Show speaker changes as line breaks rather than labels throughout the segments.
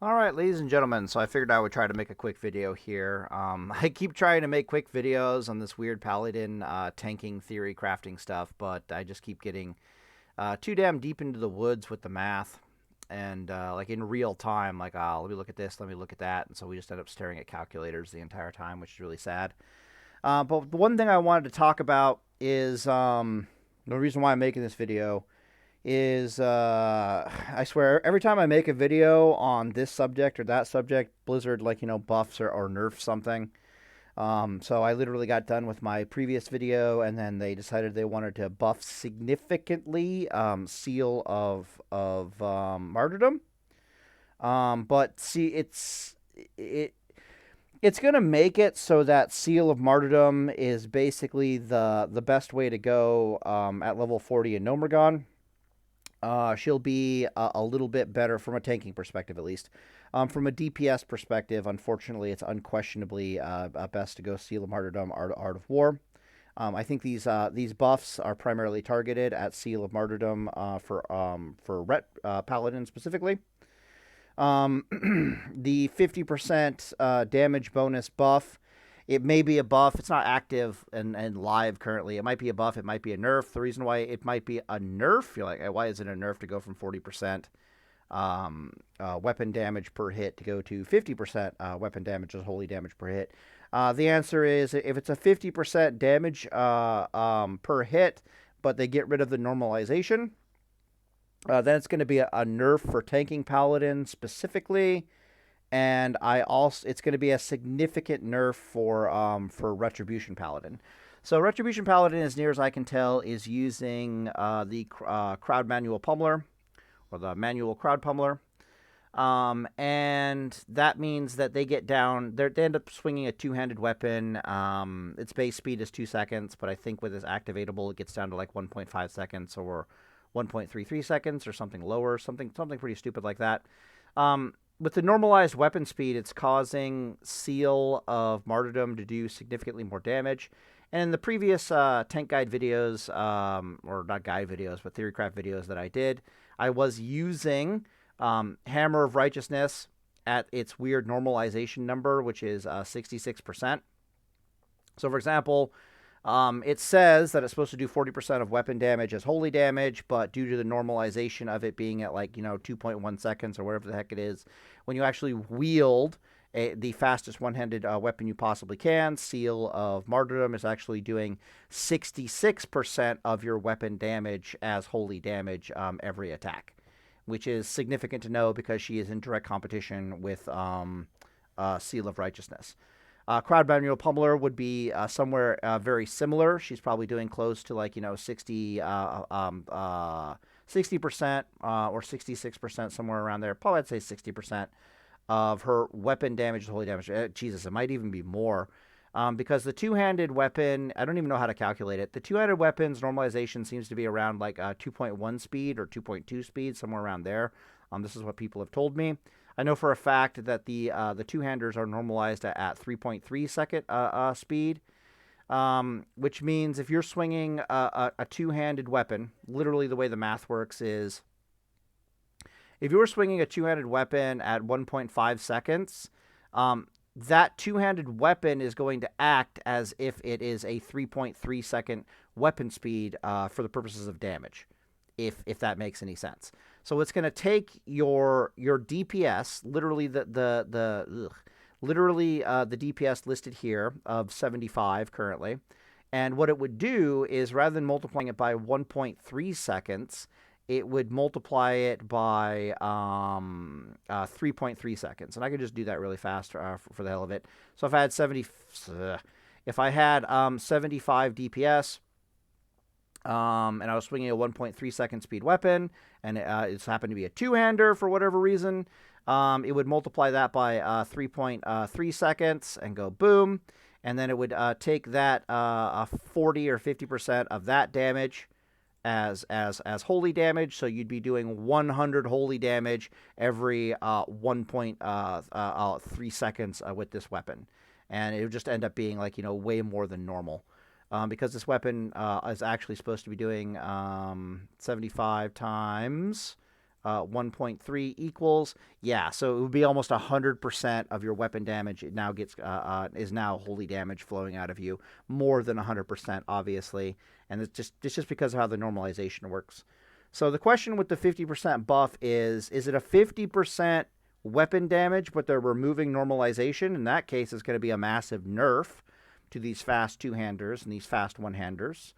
All right, ladies and gentlemen, so I figured I would try to make a quick video here. I keep trying to make quick videos on this weird Paladin tanking theory crafting stuff, but I just keep getting too damn deep into the woods with the math. And like in real time, like, let me look at this, let me look at that. And so we just end up staring at calculators the entire time, which is really sad. But the one thing I wanted to talk about is the reason why I'm making this video is I swear every time I make a video on this subject or that subject, Blizzard buffs or nerfs something. So I literally got done with my previous video, and then they decided they wanted to buff significantly Seal of Martyrdom. But see, it's gonna make it so that Seal of Martyrdom is basically the best way to go at level 40 in Gnomer. She'll be a little bit better from a tanking perspective, at least. From a DPS perspective, unfortunately, it's unquestionably best to go Seal of Martyrdom, Art of War. I think these buffs are primarily targeted at Seal of Martyrdom for Paladin specifically. The 50% damage bonus buff. It may be a buff. It's not active and live currently. It might be a buff. It might be a nerf. The reason why it might be a nerf, you're like, why is it a nerf to go from 40% weapon damage per hit to go to 50% weapon damage as holy damage per hit? The answer is if it's a 50% damage per hit, but they get rid of the normalization, then it's going to be a nerf for tanking Paladin specifically. And it's going to be a significant nerf for Retribution Paladin. So Retribution Paladin, as near as I can tell, is using the Crowd Manual Pummeler, or the Manual Crowd Pummeler. And that means that they get down, they end up swinging a two-handed weapon. Its base speed is 2 seconds, but I think with this activatable, it gets down to like 1.5 seconds or 1.33 seconds or something lower, something pretty stupid like that. With the normalized weapon speed, it's causing Seal of Martyrdom to do significantly more damage. And in the previous tank guide videos, or not guide videos, but theorycraft videos that I did, I was using Hammer of Righteousness at its weird normalization number, which is 66%. So, for example, it says that it's supposed to do 40% of weapon damage as holy damage, but due to the normalization of it being at 2.1 seconds or whatever the heck it is, when you actually wield the fastest one-handed weapon you possibly can, Seal of Martyrdom is actually doing 66% of your weapon damage as holy damage every attack, which is significant to know because she is in direct competition with Seal of Righteousness. Crowd Manual Pummeler would be somewhere very similar. She's probably doing close to 60% or 66%, somewhere around there. Probably I'd say 60% of her weapon damage, holy damage. Jesus, it might even be more. Because the two-handed weapon, I don't even know how to calculate it. The two-handed weapon's normalization seems to be around 2.1 speed or 2.2 speed, somewhere around there. This is what people have told me. I know for a fact that the two-handers are normalized at 3.3 second speed, which means if you're swinging a two-handed weapon, literally the way the math works is, if you were swinging a two-handed weapon at 1.5 seconds, that two-handed weapon is going to act as if it is a 3.3 second weapon speed for the purposes of damage, if that makes any sense. So it's going to take your DPS, literally the DPS listed here of 75 currently, and what it would do is, rather than multiplying it by 1.3 seconds, it would multiply it by 3.3 seconds. And I could just do that really fast for the hell of it. So if I had 75 DPS, and I was swinging a 1.3 second speed weapon, and it's happened to be a two-hander for whatever reason, it would multiply that by 3.3 seconds and go boom. And then it would take that 40 or 50% of that damage as holy damage. So you'd be doing 100 holy damage every 1.3 seconds with this weapon. And it would just end up being way more than normal. Because this weapon is actually supposed to be doing 75 times 1.3 equals, yeah, so it would be almost 100% of your weapon damage. It now gets is now holy damage flowing out of you, more than 100%, obviously, and it's just because of how the normalization works. So the question with the 50% buff is it a 50% weapon damage, but they're removing normalization? In that case, it's going to be a massive nerf to these fast two-handers and these fast one-handers.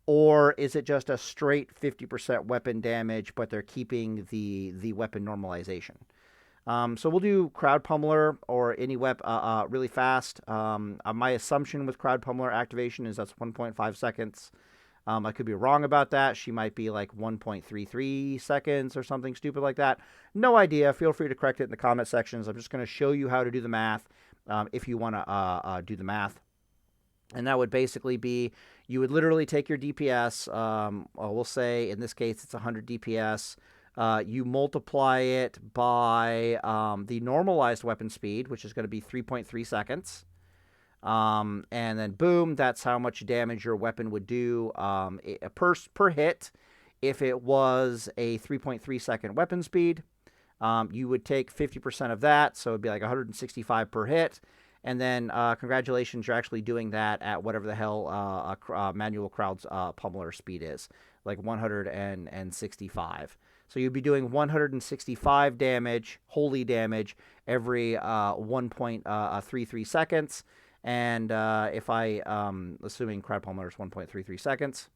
Or is it just a straight 50% weapon damage, but they're keeping the weapon normalization? So we'll do Crowd Pummeler or any weapon really fast. My assumption with Crowd Pummeler activation is that's 1.5 seconds. I could be wrong about that. She might be like 1.33 seconds or something stupid like that. No idea. Feel free to correct it in the comment sections. I'm just going to show you how to do the math if you want to do the math. And that would basically be, you would literally take your DPS, we'll say in this case it's 100 DPS, you multiply it by the normalized weapon speed, which is going to be 3.3 seconds, and then boom, that's how much damage your weapon would do per hit. If it was a 3.3 second weapon speed, you would take 50% of that, so it'd be like 165 per hit. And then, congratulations, you're actually doing that at whatever the hell manual crowd's pummeler speed is, like 165. So you'd be doing 165 damage, holy damage, every 1.33 seconds. And if assuming crowd pummeler is 1.33 seconds,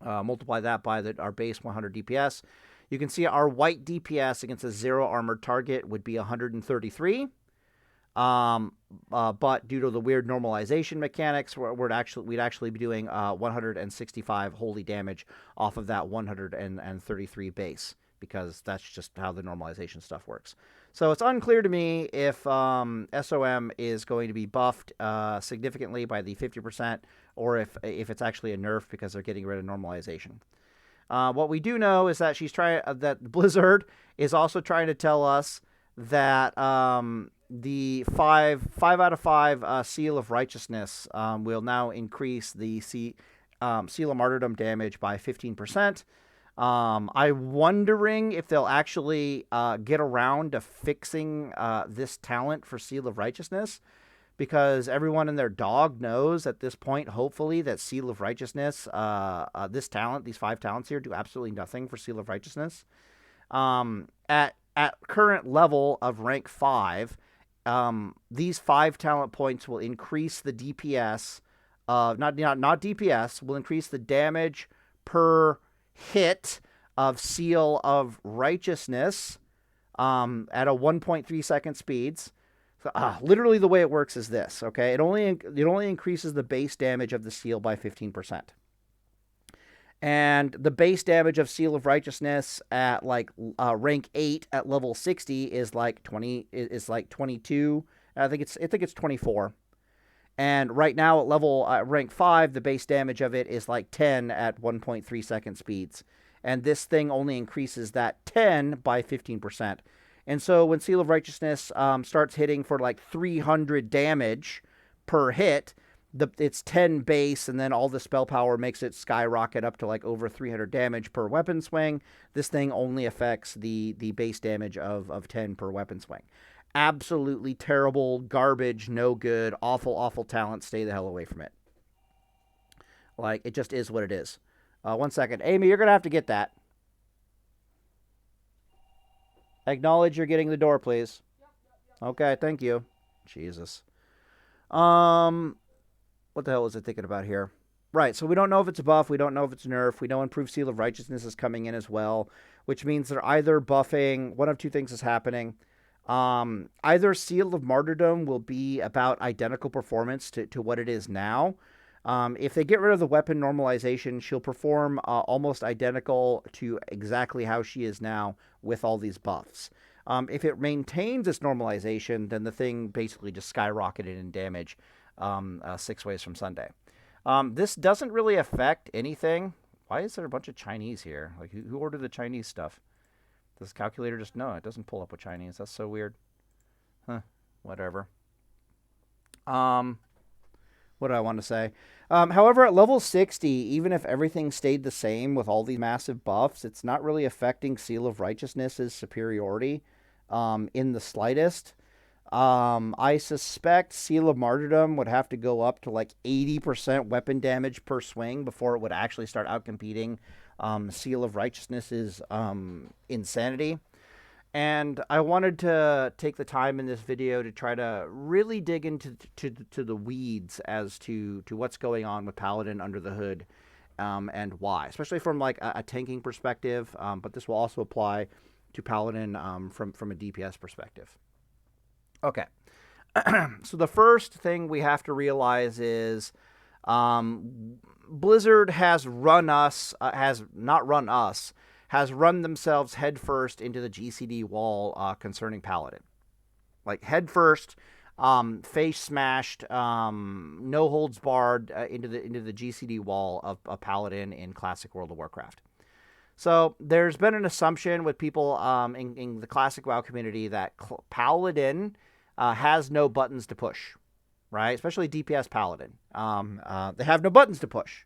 multiply that by our base 100 DPS, you can see our white DPS against a 0 armored target would be 133. But due to the weird normalization mechanics, we'd actually be doing 165 holy damage off of that 133 base, because that's just how the normalization stuff works. So it's unclear to me if SOM is going to be buffed significantly by the 50%, or if it's actually a nerf because they're getting rid of normalization. What we do know is that that Blizzard is also trying to tell us that the 5 out of 5 Seal of Righteousness will now increase the Seal of Martyrdom damage by 15%. I'm wondering if they'll actually get around to fixing this talent for Seal of Righteousness, because everyone and their dog knows at this point, hopefully, that Seal of Righteousness, these 5 talents here, do absolutely nothing for Seal of Righteousness. At current level of rank 5, these 5 talent points will increase the DPS, not DPS, will increase the damage per hit of Seal of Righteousness at a 1.3 second speeds. So, literally the way it works is this, okay? It only increases the base damage of the seal by 15%. And the base damage of Seal of Righteousness at like rank 8 at level 60 is like 22. I think it's 24. And right now at level rank 5, the base damage of it is like 10 at 1.3 second speeds. And this thing only increases that 10 by 15%. And so when Seal of Righteousness starts hitting for like 300 damage per hit, it's 10 base, and then all the spell power makes it skyrocket up to like over 300 damage per weapon swing. This thing only affects the base damage of 10 per weapon swing. Absolutely terrible, garbage, no good, awful talent. Stay the hell away from it. Like, it just is what it is. 1 second. Amy, you're going to have to get that. Acknowledge you're getting the door, please. Yep. Okay, thank you. Jesus. What the hell was I thinking about here? Right, so we don't know if it's a buff. We don't know if it's a nerf. We know Improved Seal of Righteousness is coming in as well, which means they're either buffing. One of two things is happening. Either Seal of Martyrdom will be about identical performance to what it is now. If they get rid of the weapon normalization, she'll perform almost identical to exactly how she is now with all these buffs. If it maintains its normalization, then the thing basically just skyrocketed in damage 6 ways from Sunday. This doesn't really affect anything. Why is there a bunch of Chinese here? Like, who ordered the Chinese stuff? Does the calculator just... No, it doesn't pull up with Chinese. That's so weird. Huh, whatever. what do I want to say? However, at level 60, even if everything stayed the same with all these massive buffs, it's not really affecting Seal of Righteousness's superiority in the slightest. I suspect Seal of Martyrdom would have to go up to like 80% weapon damage per swing before it would actually start outcompeting Seal of Righteousness's insanity. And I wanted to take the time in this video to try to really dig into to the weeds as to what's going on with Paladin under the hood and why, especially from like a tanking perspective, but this will also apply to Paladin from a DPS perspective. Okay, so the first thing we have to realize is Blizzard has run themselves headfirst into the GCD wall concerning Paladin. Like headfirst, face smashed, no holds barred into the GCD wall of Paladin in Classic World of Warcraft. So there's been an assumption with people in the Classic WoW community that Paladin has no buttons to push, right? Especially DPS Paladin. They have no buttons to push.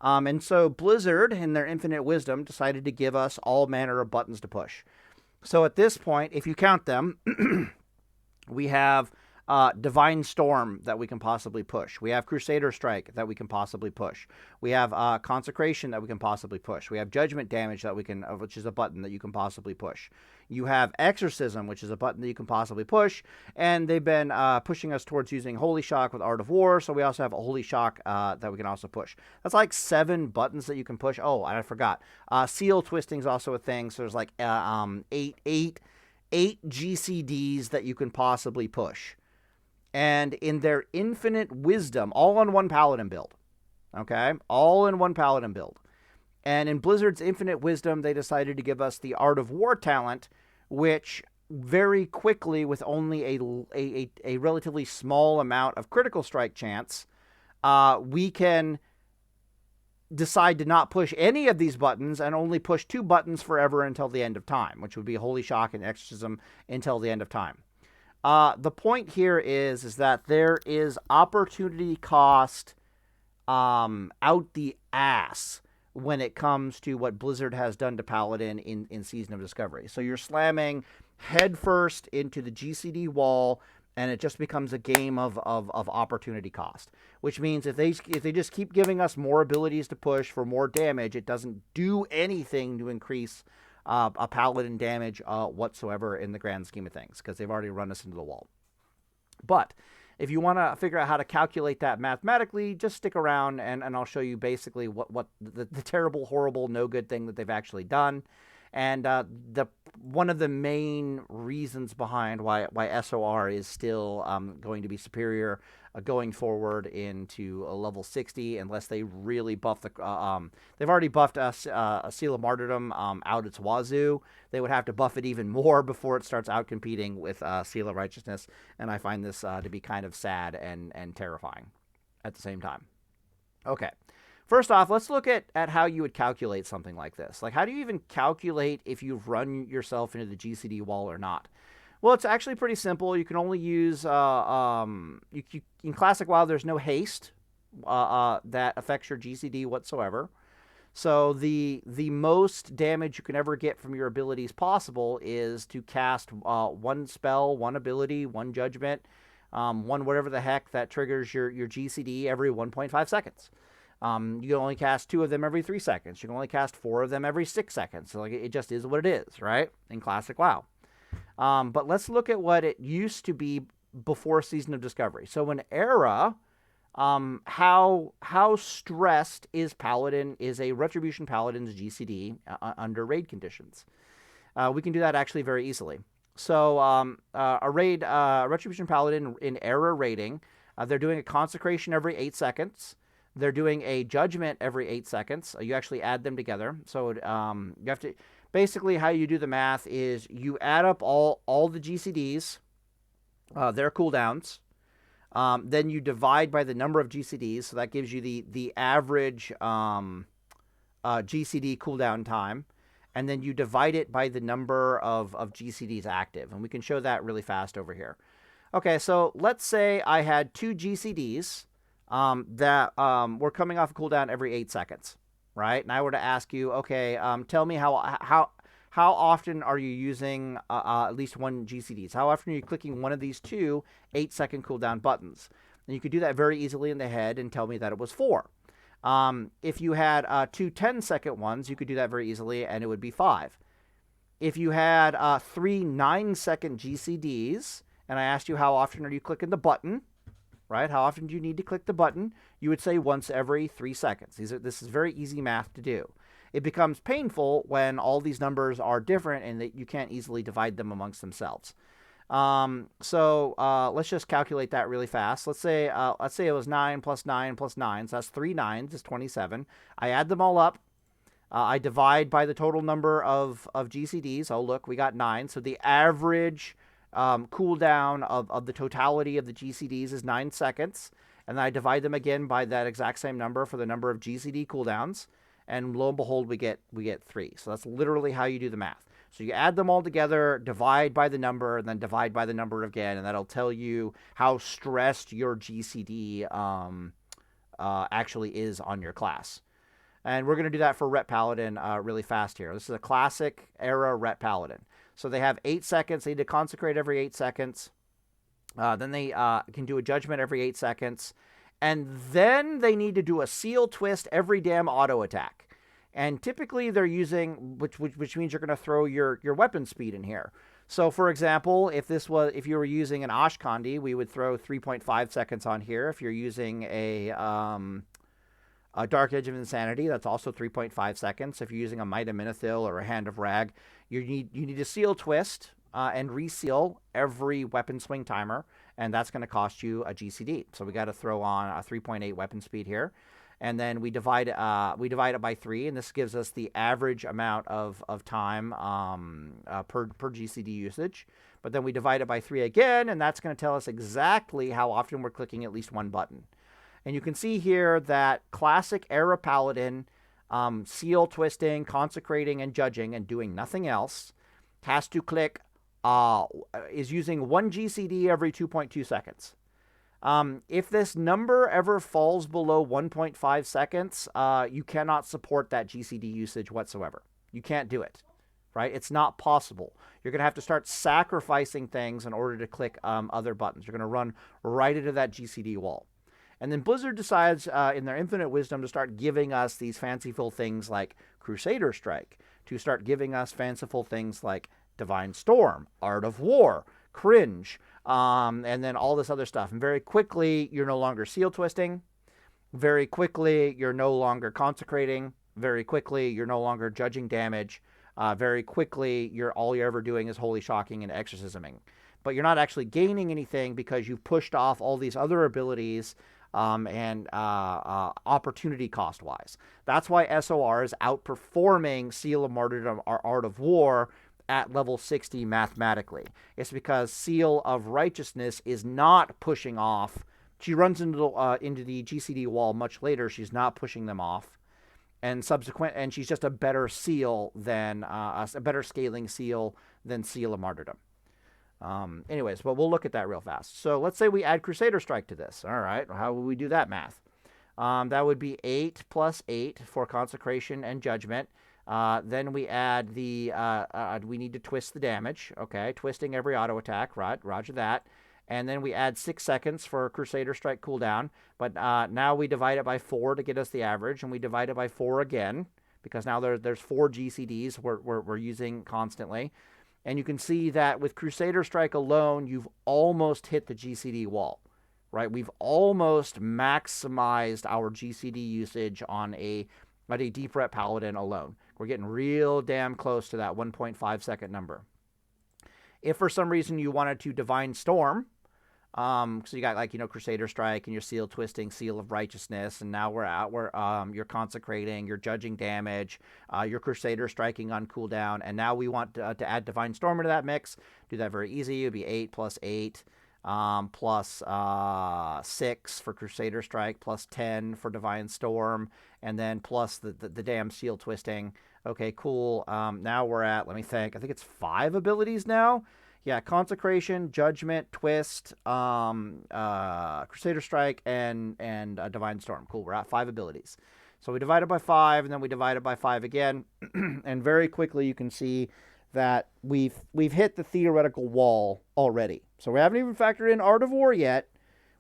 And so Blizzard, in their infinite wisdom, decided to give us all manner of buttons to push. So at this point, if you count them, we have Divine Storm that we can possibly push. We have Crusader Strike that we can possibly push. We have Consecration that we can possibly push. We have Judgment Damage that we can, which is a button that you can possibly push. You have Exorcism, which is a button that you can possibly push, and they've been pushing us towards using Holy Shock with Art of War, so we also have a Holy Shock that we can also push. That's like 7 buttons that you can push. Oh, I forgot. Seal Twisting is also a thing, so there's like 8 GCDs that you can possibly push. And in their infinite wisdom, all on one Paladin build, okay? All in one Paladin build. And in Blizzard's infinite wisdom, they decided to give us the Art of War talent, which very quickly, with only a relatively small amount of critical strike chance, we can decide to not push any of these buttons and only push 2 buttons forever until the end of time, which would be Holy Shock and Exorcism until the end of time. The point here is that there is opportunity cost out the ass when it comes to what Blizzard has done to Paladin in Season of Discovery. So you're slamming headfirst into the GCD wall, and it just becomes a game of opportunity cost. Which means if they just keep giving us more abilities to push for more damage, it doesn't do anything to increase a Paladin damage whatsoever in the grand scheme of things, because they've already run us into the wall. But if you want to figure out how to calculate that mathematically, just stick around and I'll show you basically what the terrible, horrible, no good thing that they've actually done. And one of the main reasons behind why SOR is still going to be superior going forward into a level 60, unless they really buff the... they've already buffed us a Seal of Martyrdom out its wazoo. They would have to buff it even more before it starts out-competing with Seal of Righteousness, and I find this to be kind of sad and terrifying at the same time. Okay. First off, let's look at how you would calculate something like this. Like, how do you even calculate if you've run yourself into the GCD wall or not? Well, it's actually pretty simple. You can only use... in Classic WoW, there's no haste that affects your GCD whatsoever. So the most damage you can ever get from your abilities possible is to cast 1 spell, 1 ability, 1 judgment, 1 whatever the heck that triggers your GCD every 1.5 seconds. You can only cast 2 of them every 3 seconds. You can only cast 4 of them every 6 seconds. So like, it just is what it is, right? In Classic WoW. But let's look at what it used to be before Season of Discovery. So in Era, how stressed is a Retribution Paladin's GCD under raid conditions? We can do that actually very easily. So a Retribution Paladin in Era raiding, they're doing a Consecration every 8 seconds. They're doing a Judgment every 8 seconds. You actually add them together. So you have to... Basically, how you do the math is you add up all the GCDs, their cooldowns. Then you divide by the number of GCDs. So that gives you the average GCD cooldown time. And then you divide it by the number of GCDs active. And we can show that really fast over here. Okay, so let's say I had 2 GCDs. we're coming off a cooldown every 8 seconds, right? And I were to ask you, okay, tell me how often are you using at least one GCDs? How often are you clicking one of these two 8-second cooldown buttons? And you could do that very easily in the head and tell me that it was 4. If you had two 10-second ones, you could do that very easily, and it would be 5. If you had 3 9-second GCDs, and I asked you how often are you clicking the button, right? How often do you need to click the button? You would say once every 3 seconds. This is very easy math to do. It becomes painful when all these numbers are different and that you can't easily divide them amongst themselves. Let's just calculate that really fast. Let's say it was 9 plus 9 plus 9. So that's 3 9s is 27. I add them all up. I divide by the total number of GCDs. Oh, look, we got 9. So the average cooldown of the totality of the GCDs is 9 seconds. And then I divide them again by that exact same number for the number of GCD cooldowns. And lo and behold, we get 3. So that's literally how you do the math. So you add them all together, divide by the number, and then divide by the number again, and that'll tell you how stressed your GCD actually is on your class. And we're going to do that for Ret Paladin really fast here. This is a classic era Ret Paladin. So they have 8 seconds. They need to consecrate every 8 seconds. Then they can do a judgment every 8 seconds. And then they need to do a seal twist every damn auto attack. And typically they're using, which means you're going to throw your weapon speed in here. So for example, if you were using an Ashkandi, we would throw 3.5 seconds on here. If you're using a Dark Edge of Insanity, that's also 3.5 seconds. If you're using a Might of Minithil or a Hand of Rag, you need a seal twist and reseal every weapon swing timer, and that's going to cost you a GCD. So we got to throw on a 3.8 weapon speed here, and then we divide it by 3, and this gives us the average amount of time per GCD usage. But then we divide it by 3 again, and that's going to tell us exactly how often we're clicking at least one button. And you can see here that classic era Paladin, seal twisting, consecrating, and judging, and doing nothing else, has to click, is using 1 GCD every 2.2 seconds. If this number ever falls below 1.5 seconds, you cannot support that GCD usage whatsoever. You can't do it, right? It's not possible. You're going to have to start sacrificing things in order to click other buttons. You're going to run right into that GCD wall. And then Blizzard decides, in their infinite wisdom, to start giving us these fanciful things like Crusader Strike, to start giving us fanciful things like Divine Storm, Art of War, Cringe, and then all this other stuff. And very quickly, you're no longer seal twisting. Very quickly, you're no longer consecrating. Very quickly, you're no longer judging damage. Very quickly, all you're ever doing is holy shocking and exorcisming. But you're not actually gaining anything because you've pushed off all these other abilities and opportunity cost-wise. That's why SOR is outperforming Seal of Martyrdom or Art of War at level 60 mathematically. It's because Seal of Righteousness is not pushing off. She runs into the GCD wall much later. She's not pushing them off. And she's just a better seal than a better scaling seal than Seal of Martyrdom. Anyways, but we'll look at that real fast. So let's say we add Crusader Strike to this. All right, how would we do that math? That would be 8 plus 8 for Consecration and Judgment. Then we add we need to twist the damage. Okay, twisting every auto attack. Right, roger that. And then we add 6 seconds for Crusader Strike cooldown. But now we divide it by 4 to get us the average, and we divide it by 4 again because now there's 4 GCDs we're using constantly. And you can see that with Crusader Strike alone, you've almost hit the GCD wall, right? We've almost maximized our GCD usage on a Deep Ret Paladin alone. We're getting real damn close to that 1.5 second number. If for some reason you wanted to Divine Storm, so you got Crusader Strike and your Seal Twisting, Seal of Righteousness, and now you're consecrating, you're judging damage, you're Crusader Striking on cooldown, and now we want to add Divine Storm into that mix. Do that very easy. It would be 8 plus 8 plus 6 for Crusader Strike, plus 10 for Divine Storm, and then plus the damn Seal Twisting. Okay, cool. Now we're at, let me think, I think it's 5 abilities now. Yeah, Consecration, Judgment, Twist, Crusader Strike, and Divine Storm. Cool, we're at 5 abilities. So we divide it by 5, and then we divide it by 5 again, and very quickly you can see that we've hit the theoretical wall already. So we haven't even factored in Art of War yet.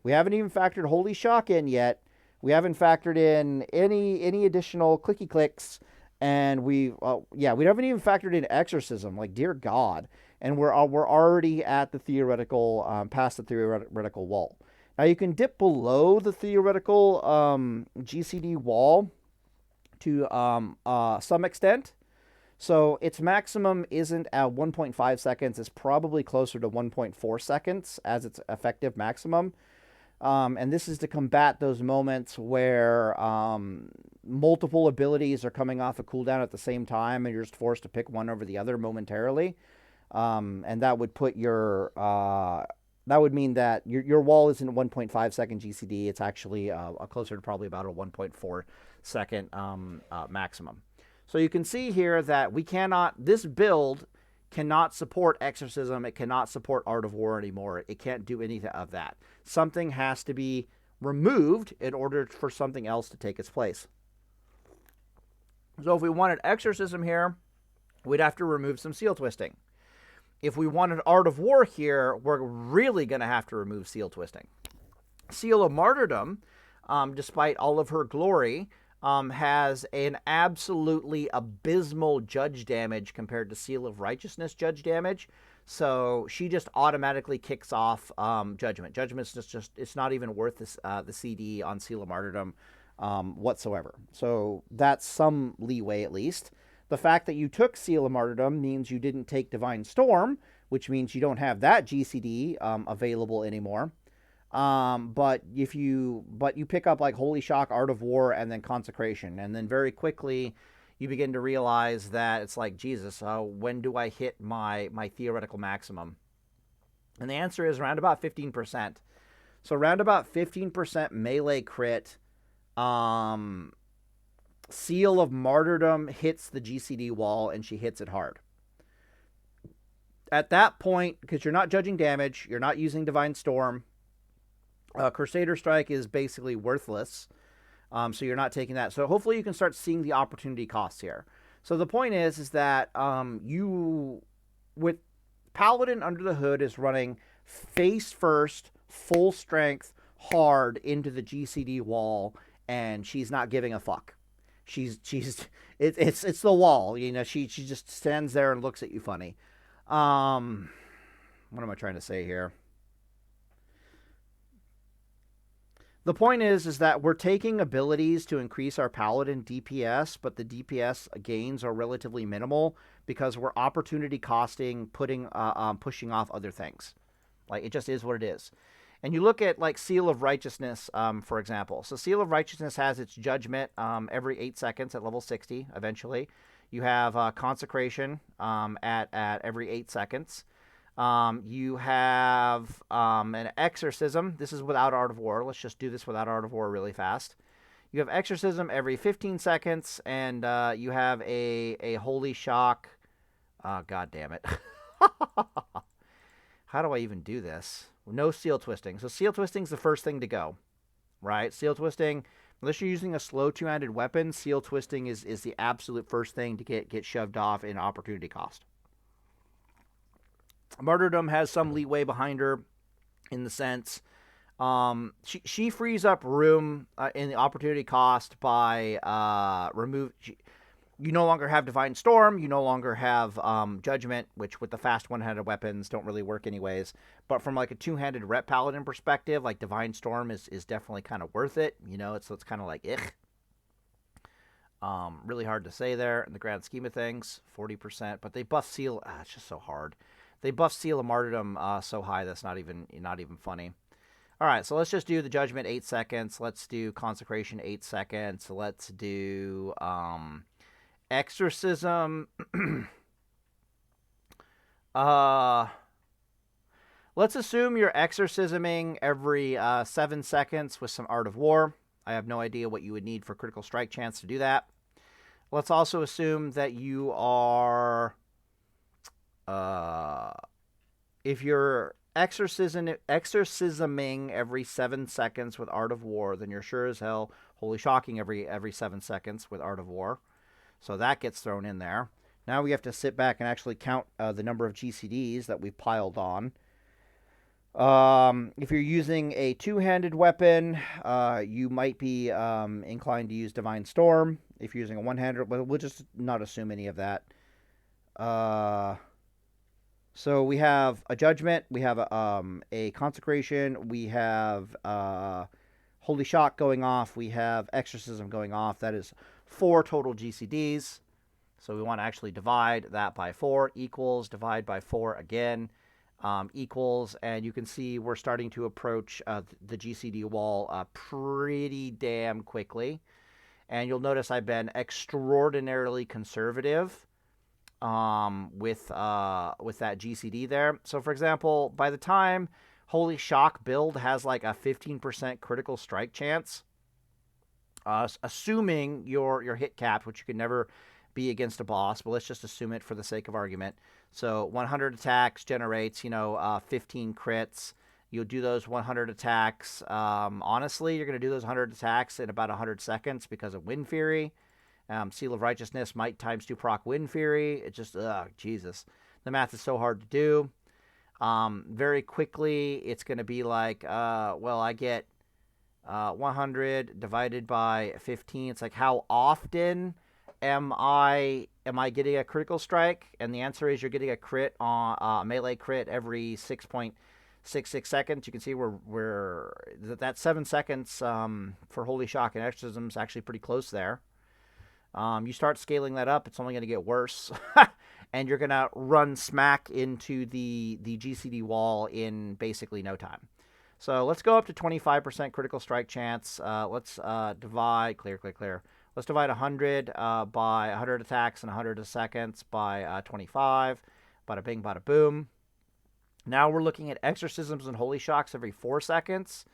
We haven't even factored Holy Shock in yet. We haven't factored in any additional clicky clicks, and we haven't even factored in Exorcism. Like, dear God. And we're already at the theoretical, past the theoretical wall. Now you can dip below the theoretical GCD wall to some extent. So its maximum isn't at 1.5 seconds. It's probably closer to 1.4 seconds as its effective maximum. And this is to combat those moments where multiple abilities are coming off a cooldown at the same time, and you're just forced to pick one over the other momentarily. And that would put your that would mean that your wall isn't 1.5 second GCD. It's actually closer to probably about a 1.4 second maximum. So you can see here that this build cannot support Exorcism. It cannot support Art of War anymore. It can't do anything of that. Something has to be removed in order for something else to take its place. So if we wanted Exorcism here, we'd have to remove some seal twisting. If we wanted Art of War here, we're really going to have to remove seal twisting. Seal of Martyrdom, despite all of her glory, has an absolutely abysmal judge damage compared to Seal of Righteousness judge damage. So she just automatically kicks off Judgment. Judgment's just it's not even worth the CD on Seal of Martyrdom whatsoever. So that's some leeway at least. The fact that you took Seal of Martyrdom means you didn't take Divine Storm, which means you don't have that GCD available anymore. But you pick up like Holy Shock, Art of War, and then Consecration, and then very quickly you begin to realize that it's like, Jesus, when do I hit my theoretical maximum? And the answer is around about 15%. So around about 15% melee crit. Seal of Martyrdom hits the GCD wall, and she hits it hard. At that point, because you're not judging damage, you're not using Divine Storm, Crusader Strike is basically worthless, so you're not taking that. So hopefully you can start seeing the opportunity costs here. So the point is that with Paladin under the hood is running face first, full strength, hard into the GCD wall, and she's not giving a fuck. It's the wall, you know. She just stands there and looks at you funny. What am I trying to say here? The point is that we're taking abilities to increase our Paladin DPS, but the DPS gains are relatively minimal because we're opportunity costing, pushing off other things. Like, it just is what it is. And you look at, like, Seal of Righteousness, for example. So Seal of Righteousness has its Judgment every 8 seconds at level 60, eventually. You have Consecration at every 8 seconds. You have an Exorcism. This is without Art of War. Let's just do this without Art of War really fast. You have Exorcism every 15 seconds, and you have a Holy Shock. God damn it. How do I even do this? No seal twisting. So seal twisting is the first thing to go, right? Seal twisting, unless you're using a slow two-handed weapon, seal twisting is the absolute first thing to get shoved off in opportunity cost. Martyrdom has some leeway behind her in the sense she frees up room in the opportunity cost by you no longer have Divine Storm, you no longer have Judgment, which with the fast one-handed weapons don't really work anyways. But from like a two-handed rep paladin perspective, like Divine Storm is definitely kind of worth it. You know, it's kind of like really hard to say there in the grand scheme of things, 40%. But they buff Seal. It's just so hard. They buff Seal of Martyrdom so high that's not even funny. All right, so let's just do the Judgment 8 seconds. Let's do Consecration 8 seconds. Let's do Exorcism. Let's assume you're exorcisming every 7 seconds with some Art of War. I have no idea what you would need for critical strike chance to do that. Let's also assume that you are if you're exorcisming every 7 seconds with Art of War, then you're sure as hell holy shocking every 7 seconds with Art of War. So that gets thrown in there. Now we have to sit back and actually count the number of GCDs that we've piled on. If you're using a two-handed weapon, you might be inclined to use Divine Storm. If you're using a one-handed, we'll just not assume any of that. So we have a Judgment, we have a Consecration, we have Holy Shock going off, we have Exorcism going off. That is 4 total GCDs. So we want to actually divide that by 4, equals, divide by 4 again, equals, and you can see we're starting to approach the GCD wall pretty damn quickly. And you'll notice I've been extraordinarily conservative with that GCD there. So for example, by the time Holy Shock build has like a 15% critical strike chance, assuming your hit capped, which you can never be against a boss, but let's just assume it for the sake of argument. So 100 attacks generates, 15 crits. You'll do those 100 attacks. Honestly, you're going to do those 100 attacks in about 100 seconds because of Wind Fury. Seal of Righteousness, Might times 2 proc Wind Fury. It just, Jesus. The math is so hard to do. Very quickly, it's going to be like, I get 100 divided by 15. It's like, how often am I getting a critical strike? And the answer is you're getting a crit on melee crit every 6.66 seconds. You can see that 7 seconds for Holy Shock and Exorcism is actually pretty close there. You start scaling that up, it's only going to get worse. And you're going to run smack into the GCD wall in basically no time. So let's go up to 25% critical strike chance. Let's divide, clear. Let's divide 100 by 100 attacks and 100 seconds by 25. Bada bing, bada boom. Now we're looking at exorcisms and holy shocks every 4 seconds.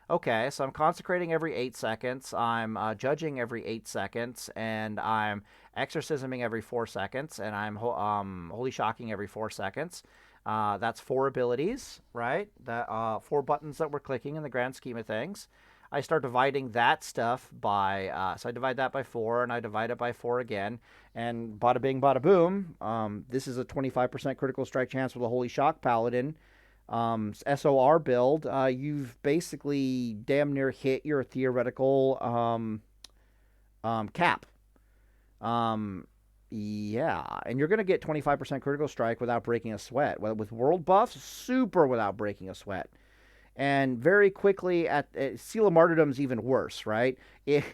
Okay, so I'm consecrating every 8 seconds. I'm judging every 8 seconds, and I'm exorcisming every 4 seconds, and I'm holy shocking every 4 seconds. That's 4 abilities, right? That 4 buttons that we're clicking in the grand scheme of things. I start dividing that stuff by, so I divide that by 4, and I divide it by 4 again, and bada bing, bada boom. This is a 25% critical strike chance with a Holy Shock Paladin. SOR build. You've basically damn near hit your theoretical cap. Yeah, and you're going to get 25% critical strike without breaking a sweat. Well, with world buffs, super without breaking a sweat. And very quickly, at Seal of Martyrdom's even worse, right? If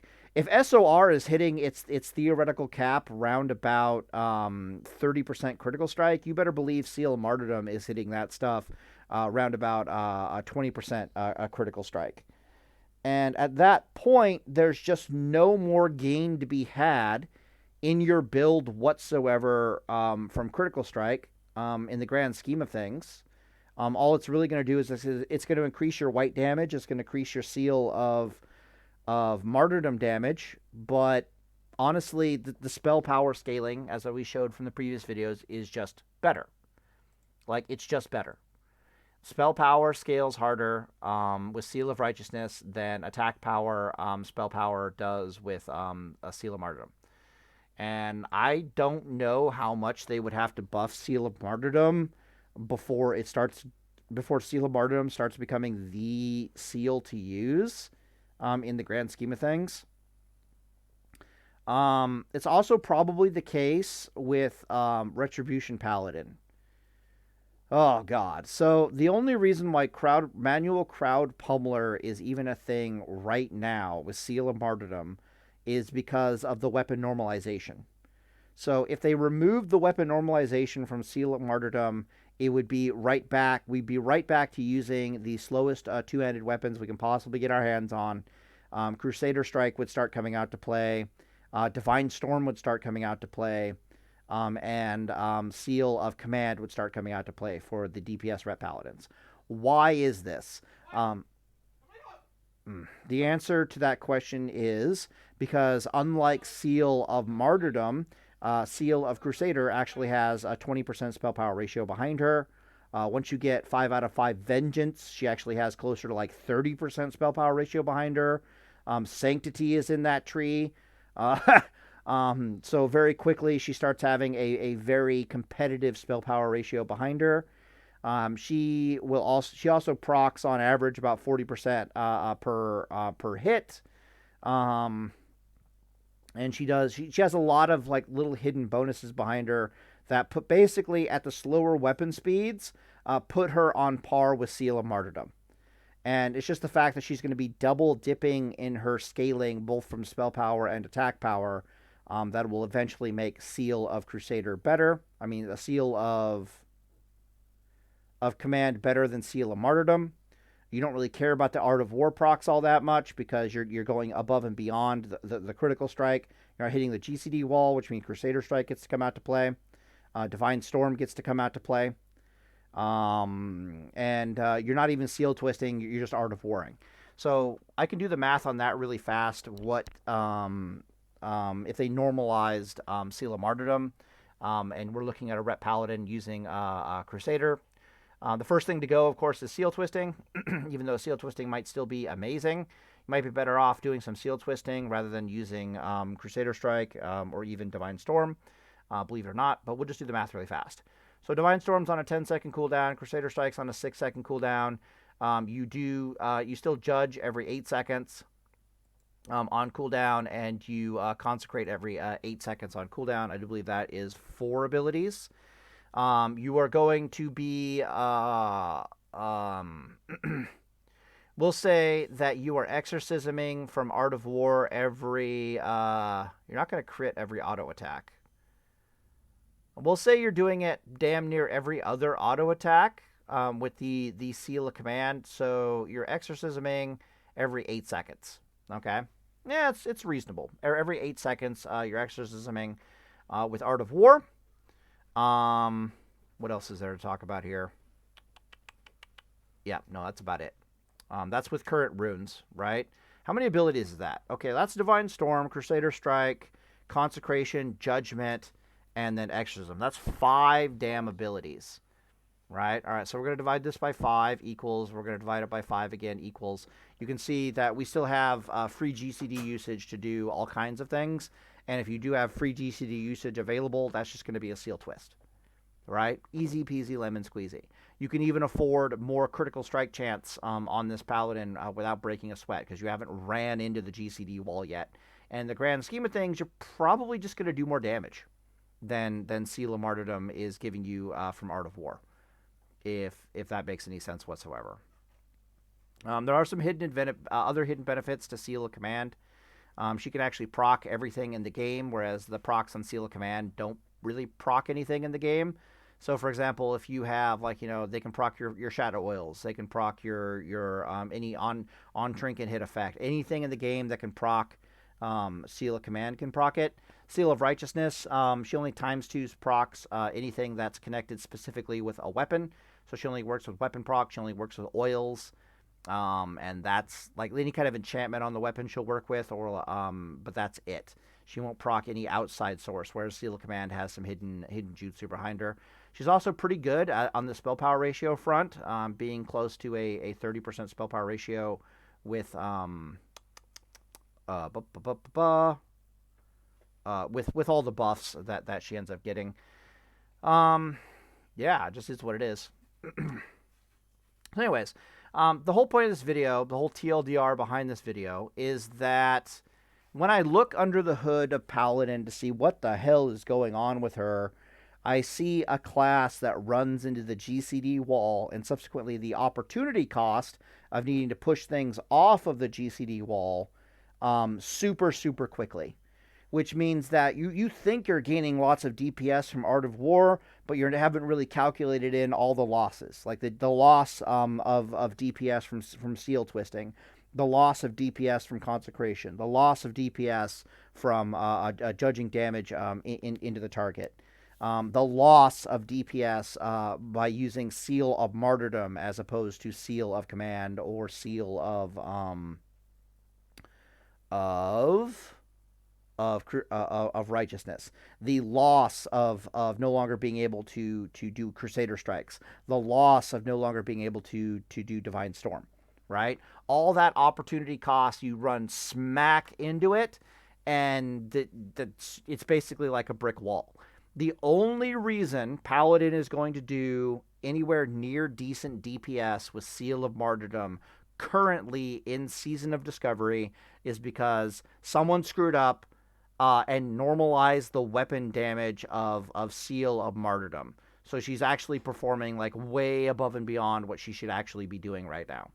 SOR is hitting its theoretical cap round about 30% critical strike, you better believe Seal of Martyrdom is hitting that stuff round about 20% critical strike. And at that point, there's just no more gain to be had in your build whatsoever from critical strike in the grand scheme of things. All it's really going to do is it's going to increase your white damage. It's going to increase your Seal of Martyrdom damage. But honestly, the spell power scaling, as we showed from the previous videos, is just better. Like, it's just better. Spell power scales harder with Seal of Righteousness than attack power spell power does with a Seal of Martyrdom. And I don't know how much they would have to buff Seal of Martyrdom before Seal of Martyrdom starts becoming the seal to use in the grand scheme of things. It's also probably the case with Retribution Paladin. Oh, God. So the only reason why manual crowd pummeler is even a thing right now with Seal of Martyrdom is because of the weapon normalization. So if they removed the weapon normalization from Seal of Martyrdom, it would be right back. We'd be right back to using the slowest two-handed weapons we can possibly get our hands on. Crusader Strike would start coming out to play. Divine Storm would start coming out to play. And Seal of Command would start coming out to play for the DPS rep paladins. Why is this? The answer to that question is because unlike Seal of Martyrdom, Seal of Crusader actually has a 20% spell power ratio behind her. Once you get 5 out of 5 Vengeance, she actually has closer to like 30% spell power ratio behind her. Sanctity is in that tree. Uh, so very quickly, she starts having a very competitive spell power ratio behind her. She also procs on average about 40% per hit. Um, and she has a lot of like little hidden bonuses behind her that put basically at the slower weapon speeds put her on par with Seal of Martyrdom. And it's just the fact that she's going to be double dipping in her scaling both from spell power and attack power that will eventually make Seal of Crusader better. I mean, a Seal of Command better than Seal of Martyrdom. You don't really care about the Art of War procs all that much because you're going above and beyond the critical strike. You're hitting the GCD wall, which means Crusader Strike gets to come out to play. Divine Storm gets to come out to play. And you're not even seal twisting, you're just Art of Warring. So I can do the math on that really fast. What if they normalized Seal of Martyrdom, and we're looking at a rep Paladin using Crusader. The first thing to go, of course, is seal twisting. Even though seal twisting might still be amazing, you might be better off doing some seal twisting rather than using Crusader Strike or even Divine Storm, believe it or not. But we'll just do the math really fast. So Divine Storm's on a 10-second cooldown. Crusader Strike's on a 6-second cooldown. You still judge every 8 seconds on cooldown, and you consecrate every 8 seconds on cooldown. I do believe that is 4 abilities. You are going to be, we'll say that you are exorcisming from Art of War every, you're not going to crit every auto attack. We'll say you're doing it damn near every other auto attack with the Seal of Command. So you're exorcisming every 8 seconds. Okay? Yeah, it's reasonable. Every 8 seconds, you're exorcisming with Art of War. What else is there to talk about here? Yeah, no, that's about it. That's with current runes, right? How many abilities is that? Okay, that's Divine Storm, Crusader Strike, Consecration, Judgment, and then Exorcism. That's 5 damn abilities, right? All right, so we're going to divide this by 5 equals. We're going to divide it by 5 again equals. You can see that we still have free GCD usage to do all kinds of things. And if you do have free GCD usage available, that's just going to be a seal twist, right? Easy peasy lemon squeezy. You can even afford more critical strike chance on this Paladin without breaking a sweat because you haven't ran into the GCD wall yet. And in the grand scheme of things, you're probably just going to do more damage than Seal of Martyrdom is giving you from Art of War, if that makes any sense whatsoever. There are some other hidden benefits to Seal of Command. She can actually proc everything in the game, whereas the procs on Seal of Command don't really proc anything in the game. So, for example, if you have, like, they can proc your Shadow Oils, they can proc your any on trinket hit effect, anything in the game that can proc Seal of Command can proc it. Seal of Righteousness, she only ×2 procs anything that's connected specifically with a weapon. So she only works with weapon proc, she only works with oils. And that's like any kind of enchantment on the weapon she'll work with, or but that's it. She won't proc any outside source, whereas Seal of Command has some hidden jutsu behind her. She's also pretty good on the spell power ratio front, being close to a 30% spell power ratio with with all the buffs that she ends up getting. Yeah, it just is what it is. Anyways, the whole point of this video, the whole TLDR behind this video, is that when I look under the hood of Paladin to see what the hell is going on with her, I see a class that runs into the GCD wall and subsequently the opportunity cost of needing to push things off of the GCD wall super, super quickly. Which means that you think you're gaining lots of DPS from Art of War, but you haven't really calculated in all the losses. Like the loss of DPS from Seal Twisting, the loss of DPS from Consecration, the loss of DPS from judging damage into the target, the loss of DPS by using Seal of Martyrdom as opposed to Seal of Command or Seal of of righteousness, the loss of no longer being able to do Crusader Strikes, the loss of no longer being able to do Divine Storm, right? All that opportunity cost, you run smack into it, and it's basically like a brick wall. The only reason Paladin is going to do anywhere near decent DPS with Seal of Martyrdom currently in Season of Discovery is because someone screwed up and normalized the weapon damage of Seal of Martyrdom. So she's actually performing like way above and beyond what she should actually be doing right now.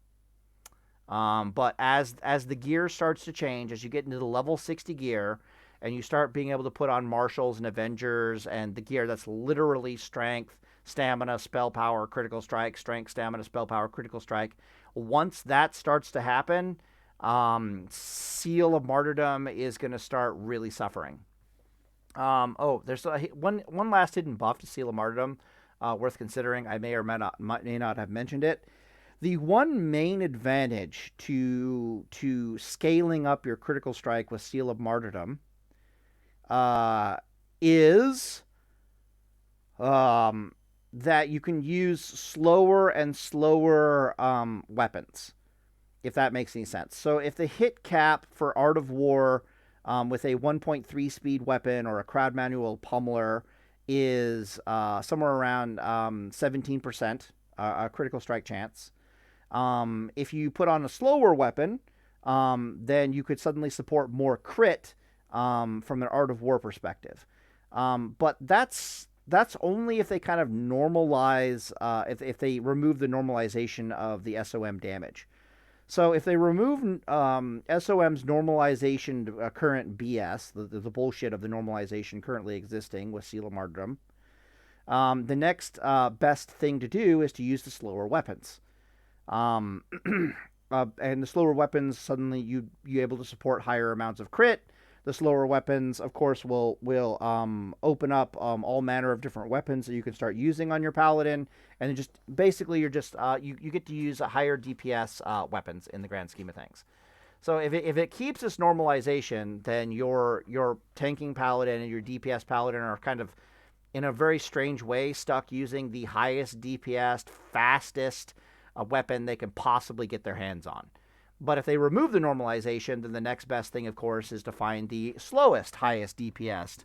But as the gear starts to change, as you get into the level 60 gear, and you start being able to put on Marshals and Avengers and the gear that's literally strength, stamina, spell power, critical strike, strength, stamina, spell power, critical strike. Once that starts to happen, Seal of Martyrdom is going to start really suffering. There's one last hidden buff to Seal of Martyrdom worth considering. I may or may not have mentioned it. The one main advantage to scaling up your critical strike with Seal of Martyrdom is that you can use slower and slower weapons, if that makes any sense. So if the hit cap for Art of War with a 1.3 speed weapon or a crowd manual pummeler is somewhere around 17% a critical strike chance. If you put on a slower weapon, then you could suddenly support more crit from an Art of War perspective. But that's only if they kind of normalize, if they remove the normalization of the SOM damage. So if they remove SOM's normalization current BS, the bullshit of the normalization currently existing with Seal of Martyrdom, the next best thing to do is to use the slower weapons. And the slower weapons, suddenly you're able to support higher amounts of crit. The slower weapons, of course, will open up all manner of different weapons that you can start using on your paladin, and then just basically you get to use a higher DPS weapons in the grand scheme of things. So if it keeps this normalization, then your tanking paladin and your DPS paladin are kind of in a very strange way stuck using the highest DPS, fastest weapon they can possibly get their hands on. But if they remove the normalization, then the next best thing, of course, is to find the slowest, highest DPS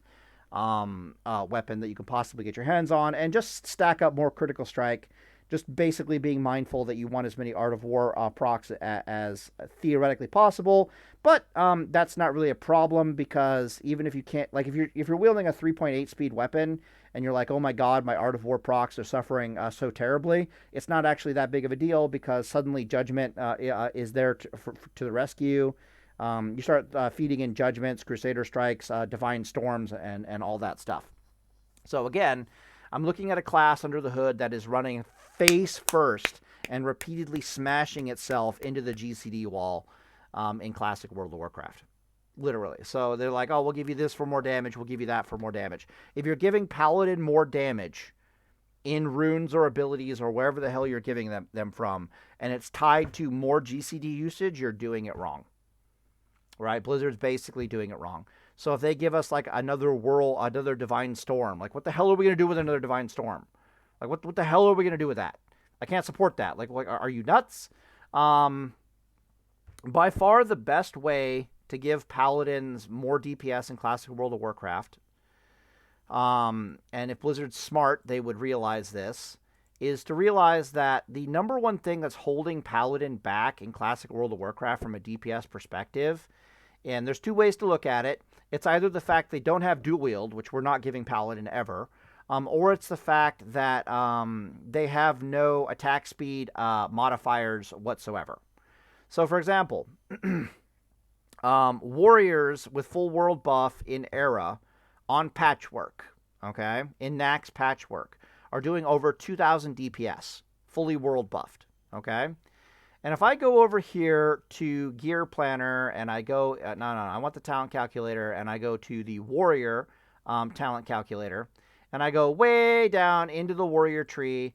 weapon that you can possibly get your hands on and just stack up more critical strike, just basically being mindful that you want as many Art of War procs as theoretically possible. But that's not really a problem, because even if you can't, like if you're wielding a 3.8 speed weapon and you're like, oh my god, my Art of War procs are suffering so terribly, it's not actually that big of a deal, because suddenly Judgement is there to the rescue. You start feeding in Judgments, Crusader Strikes, Divine Storms, and all that stuff. So again, I'm looking at a class under the hood that is running face first and repeatedly smashing itself into the GCD wall in classic World of Warcraft. Literally. So they're like, oh, we'll give you this for more damage, we'll give you that for more damage. If you're giving Paladin more damage in runes or abilities or wherever the hell you're giving them from, and it's tied to more GCD usage, you're doing it wrong. Right? Blizzard's basically doing it wrong. So if they give us like another Divine Storm, like what the hell are we going to do with another Divine Storm? Like what the hell are we going to do with that? I can't support that. Like are you nuts? By far the best way to give Paladins more DPS in classic World of Warcraft, and if Blizzard's smart, they would realize this, is to realize that the number one thing that's holding Paladin back in classic World of Warcraft from a DPS perspective, and there's two ways to look at it. It's either the fact they don't have dual wield, which we're not giving Paladin ever, or it's the fact that they have no attack speed modifiers whatsoever. So, for example, warriors with full world buff in Era on Patchwork, okay, in Nax Patchwork, are doing over 2,000 DPS, fully world buffed, okay? And if I go over here to Gear Planner and I go, I want the talent calculator, and I go to the Warrior talent calculator, and I go way down into the Warrior tree,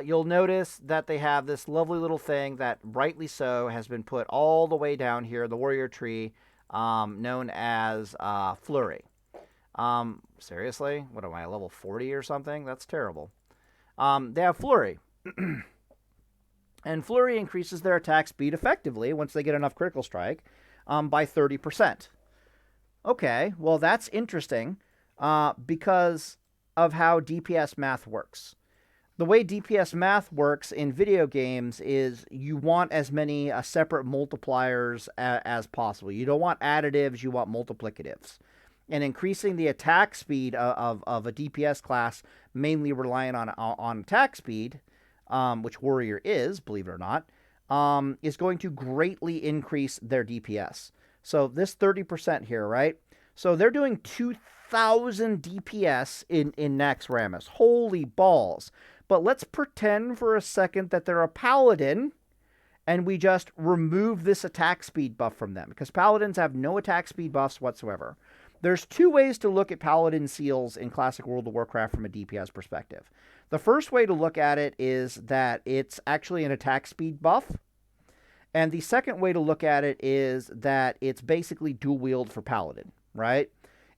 you'll notice that they have this lovely little thing that, rightly so, has been put all the way down here, the Warrior tree, known as Flurry. Seriously? What am I, level 40 or something? That's terrible. They have Flurry. And Flurry increases their attack speed effectively, once they get enough critical strike, by 30%. Okay, well, that's interesting because of how DPS math works. The way DPS math works in video games is you want as many separate multipliers as possible. You don't want additives, you want multiplicatives. And increasing the attack speed of a DPS class, mainly relying on attack speed, which Warrior is, believe it or not, is going to greatly increase their DPS. So this 30% here, right? So they're doing 2,000 DPS in Naxxramas. Holy balls. But let's pretend for a second that they're a Paladin, and we just remove this attack speed buff from them, because Paladins have no attack speed buffs whatsoever. There's two ways to look at Paladin seals in Classic World of Warcraft from a DPS perspective. The first way to look at it is that it's actually an attack speed buff. And the second way to look at it is that it's basically dual wield for Paladin, right?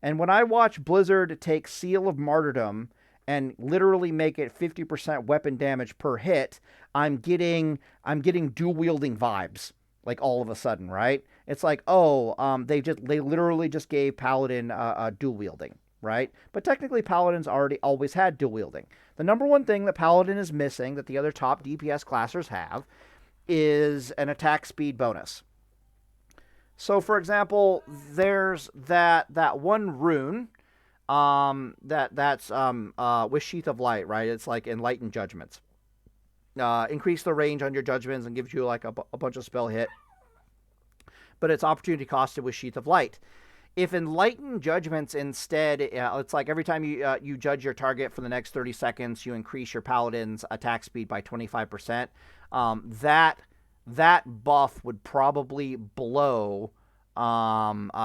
And when I watch Blizzard take Seal of Martyrdom and literally make it 50% weapon damage per hit, I'm getting dual wielding vibes, like all of a sudden, right? It's like, they literally just gave Paladin dual wielding, right? But technically Paladins always had dual wielding. The number one thing that Paladin is missing that the other top DPS classers have is an attack speed bonus. So for example, there's that one rune that's with Sheath of Light, right? It's like Enlightened Judgments. Increase the range on your judgments and gives you like a bunch of spell hit. But it's opportunity costed with Sheath of Light. If Enlightened Judgments instead, it's like every time you judge your target for the next 30 seconds, you increase your Paladin's attack speed by 25%. That buff would probably blow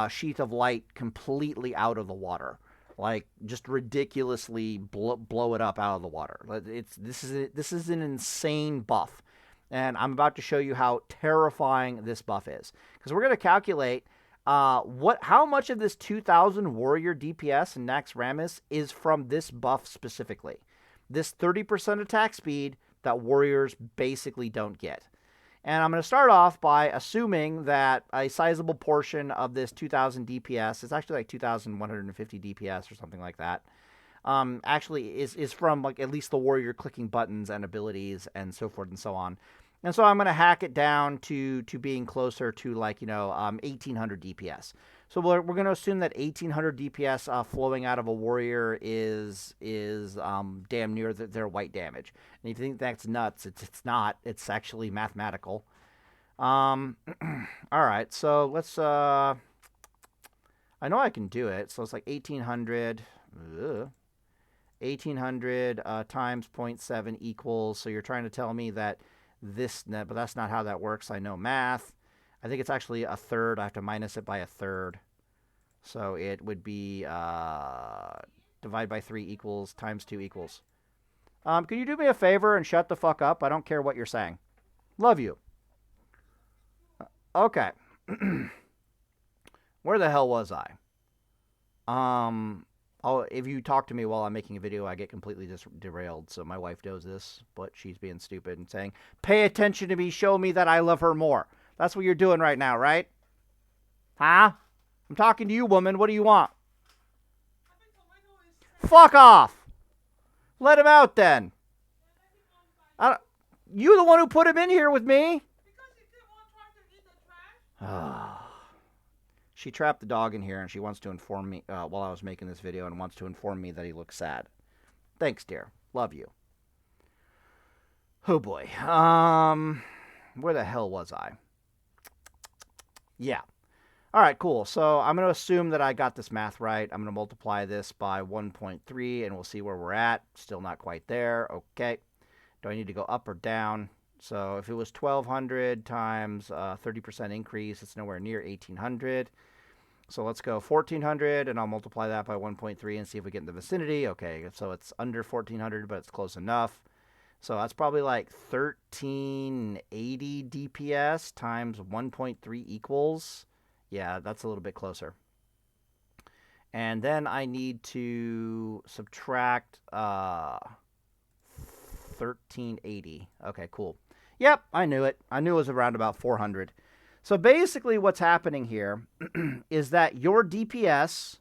Sheath of Light completely out of the water. Like, just ridiculously blow it up out of the water. This is an insane buff. And I'm about to show you how terrifying this buff is. Because we're going to calculate how much of this 2,000 Warrior DPS in Naxxramas is from this buff specifically. This 30% attack speed that Warriors basically don't get. And I'm going to start off by assuming that a sizable portion of this 2,000 DPS, it's actually like 2,150 DPS or something like that, actually is from like at least the Warrior clicking buttons and abilities and so forth and so on. And so I'm going to hack it down to being closer to like, 1,800 DPS. So we're going to assume that 1,800 DPS flowing out of a Warrior is damn near their white damage. And if you think that's nuts, it's not. It's actually mathematical. All right, so let's... I know I can do it. So it's like 1,800... 1,800 times 0.7 equals... So you're trying to tell me that but that's not how that works. I know math. I think it's actually a third. I have to minus it by a third. So it would be divide by 3 equals times 2 equals. Can you do me a favor and shut the fuck up? I don't care what you're saying. Love you. Okay. Where the hell was I? If you talk to me while I'm making a video, I get completely derailed. So my wife knows this, but she's being stupid and saying, pay attention to me, show me that I love her more. That's what you're doing right now, right? Huh? I'm talking to you, woman. What do you want? Fuck off! Let him out then. You the one who put him in here with me? She trapped the dog in here and she wants to inform me while I was making this video and wants to inform me that he looks sad. Thanks, dear. Love you. Oh boy. Where the hell was I? Yeah. All right, cool. So I'm going to assume that I got this math right. I'm going to multiply this by 1.3 and we'll see where we're at. Still not quite there. Okay. Do I need to go up or down? So if it was 1,200 times 30% increase, it's nowhere near 1,800. So let's go 1,400, and I'll multiply that by 1.3 and see if we get in the vicinity. Okay, so it's under 1,400, but it's close enough. So that's probably like 1,380 DPS times 1.3 equals Yeah, that's a little bit closer. And then I need to subtract 1380. Okay, cool. Yep, I knew it. I knew it was around about 400. So basically what's happening here is that your DPS,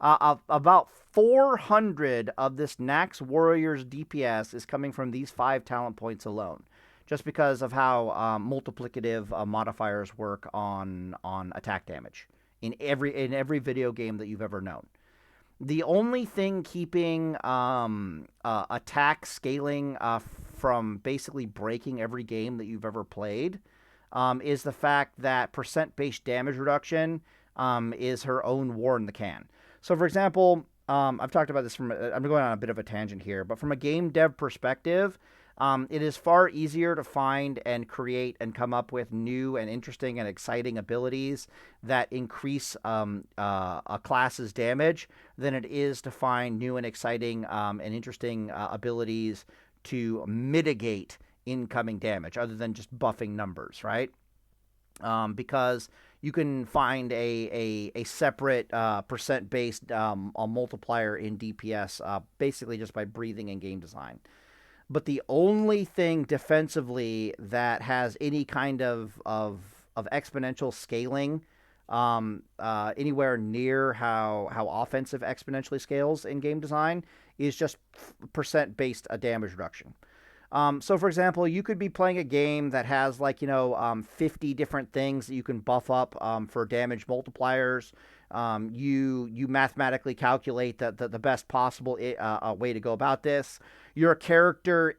about 400 of this Nax Warrior's DPS is coming from these 5 talent points alone, just because of how multiplicative modifiers work on attack damage in every video game that you've ever known. The only thing keeping attack scaling from basically breaking every game that you've ever played is the fact that percent-based damage reduction is her own war in the can. So, for example, I've talked about this I'm going on a bit of a tangent here, but from a game dev perspective, it is far easier to find and create and come up with new and interesting and exciting abilities that increase a class's damage than it is to find new and exciting and interesting abilities to mitigate incoming damage, other than just buffing numbers, right? Because you can find a separate percent-based multiplier in DPS basically just by breathing in game design. But the only thing defensively that has any kind of exponential scaling anywhere near how offensive exponentially scales in game design is just percent-based damage reduction. So, for example, you could be playing a game that has 50 different things that you can buff up for damage multipliers. You mathematically calculate the best possible way to go about this. Your character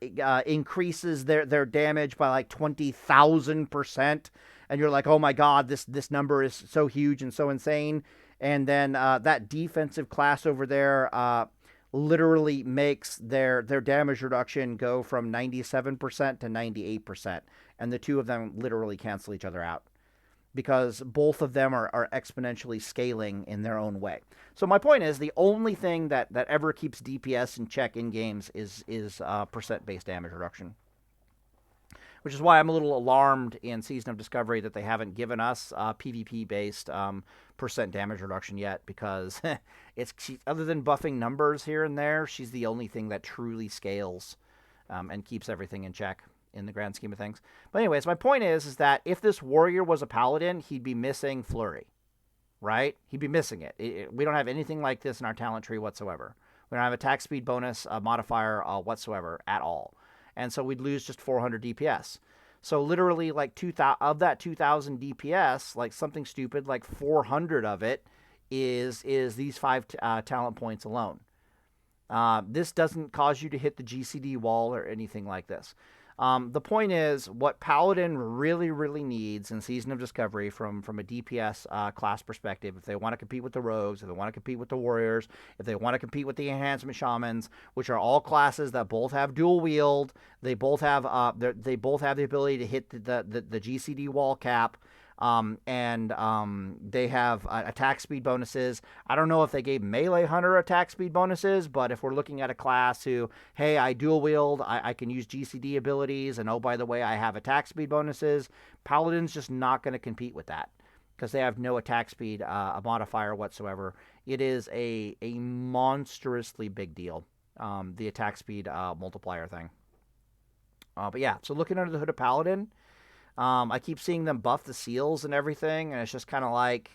increases their damage by like 20,000%, and you're like, oh my god, this number is so huge and so insane. And then that defensive class over there literally makes their damage reduction go from 97% to 98%, and the two of them literally cancel each other out, because both of them are exponentially scaling in their own way. So my point is, the only thing that ever keeps DPS in check in games is percent-based damage reduction. Which is why I'm a little alarmed in Season of Discovery that they haven't given us PvP-based percent damage reduction yet, because other than buffing numbers here and there, she's the only thing that truly scales and keeps everything in check in the grand scheme of things. But anyways, my point is that if this warrior was a paladin, he'd be missing flurry, right? He'd be missing it. We don't have anything like this in our talent tree whatsoever. We don't have attack speed bonus modifier whatsoever at all. And so we'd lose just 400 DPS. So literally, like 2,000 of that 2,000 DPS, like something stupid, like 400 of it is these 5 talent points alone. This doesn't cause you to hit the GCD wall or anything like this. The point is, what Paladin really, really needs in Season of Discovery from a DPS class perspective, if they want to compete with the Rogues, if they want to compete with the Warriors, if they want to compete with the Enhancement Shamans, which are all classes that both have dual wield, they both have the ability to hit the GCD wall cap, and they have attack speed bonuses. I don't know if they gave Melee Hunter attack speed bonuses, but if we're looking at a class who, hey, I dual wield, I can use GCD abilities, and oh, by the way, I have attack speed bonuses, Paladin's just not going to compete with that, because they have no attack speed modifier whatsoever. It is a monstrously big deal, the attack speed multiplier thing. But yeah, so looking under the hood of Paladin, I keep seeing them buff the seals and everything, and it's just kind of like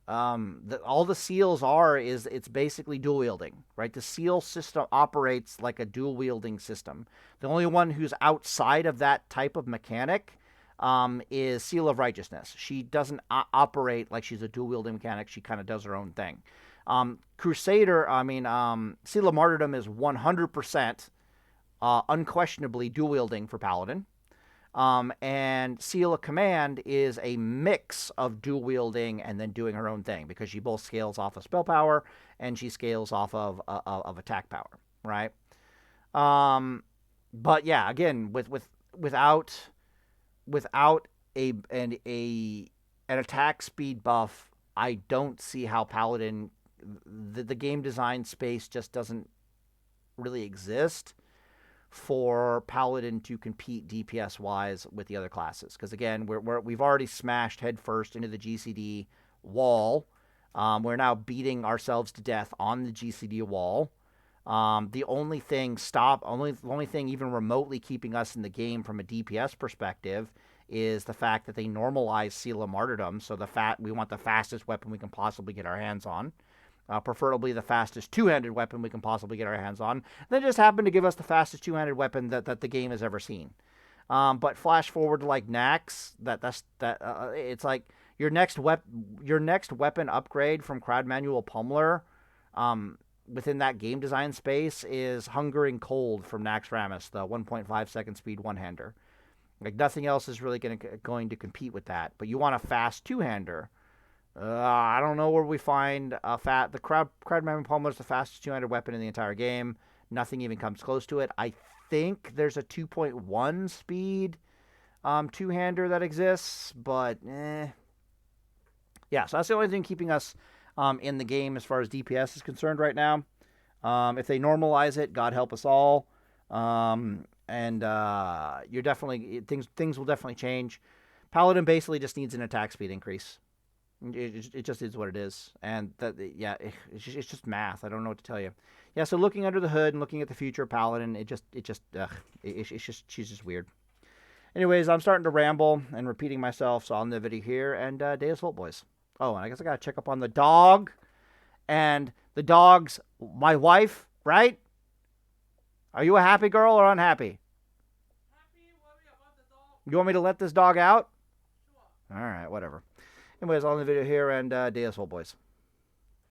all the seals is it's basically dual wielding, right? The seal system operates like a dual wielding system. The only one who's outside of that type of mechanic is Seal of Righteousness. She doesn't operate like she's a dual wielding mechanic. She kind of does her own thing. Crusader, Seal of Martyrdom is 100% unquestionably dual wielding for Paladin. And Seal of Command is a mix of dual wielding and then doing her own thing, because she both scales off of spell power and she scales off of attack power, right? But yeah, again, without an attack speed buff, I don't see how Paladin, the game design space just doesn't really exist for Paladin to compete DPS wise with the other classes. Because again, we've already smashed headfirst into the GCD wall. We're now beating ourselves to death on the GCD wall. The only thing even remotely keeping us in the game from a DPS perspective is the fact that they normalize Seal of Martyrdom. So we want the fastest weapon we can possibly get our hands on. Preferably the fastest two-handed weapon we can possibly get our hands on. They just happen to give us the fastest two-handed weapon that the game has ever seen. But flash forward to like Nax, it's like your next weapon upgrade from Crowd Manual Pummeler, within that game design space is Hungering Cold from Nax Ramus, the 1.5 second speed one-hander. Like nothing else is really going to compete with that. But you want a fast two-hander. I don't know where we find the Crowd Manual Pummeler is the fastest two-handed weapon in the entire game. Nothing even comes close to it. I think there's a 2.1 speed two-hander that exists, but yeah. So that's the only thing keeping us in the game as far as DPS is concerned right now. If they normalize it, God help us all. You're definitely things will definitely change. Paladin basically just needs an attack speed increase. It just is what it is, and it's just math. I don't know what to tell you. Yeah, so looking under the hood and looking at the future of Paladin, she's just weird. Anyways, I'm starting to ramble and repeating myself, so I'll end the video here, and Deus Vult, boys. Oh, and I guess I gotta check up on the dog, and the dog's my wife, right? Are you a happy girl or unhappy? Happy. You want me to let this dog out? Sure. All right, whatever. Anyways, I'll end the video here, and Deus Vult, boys.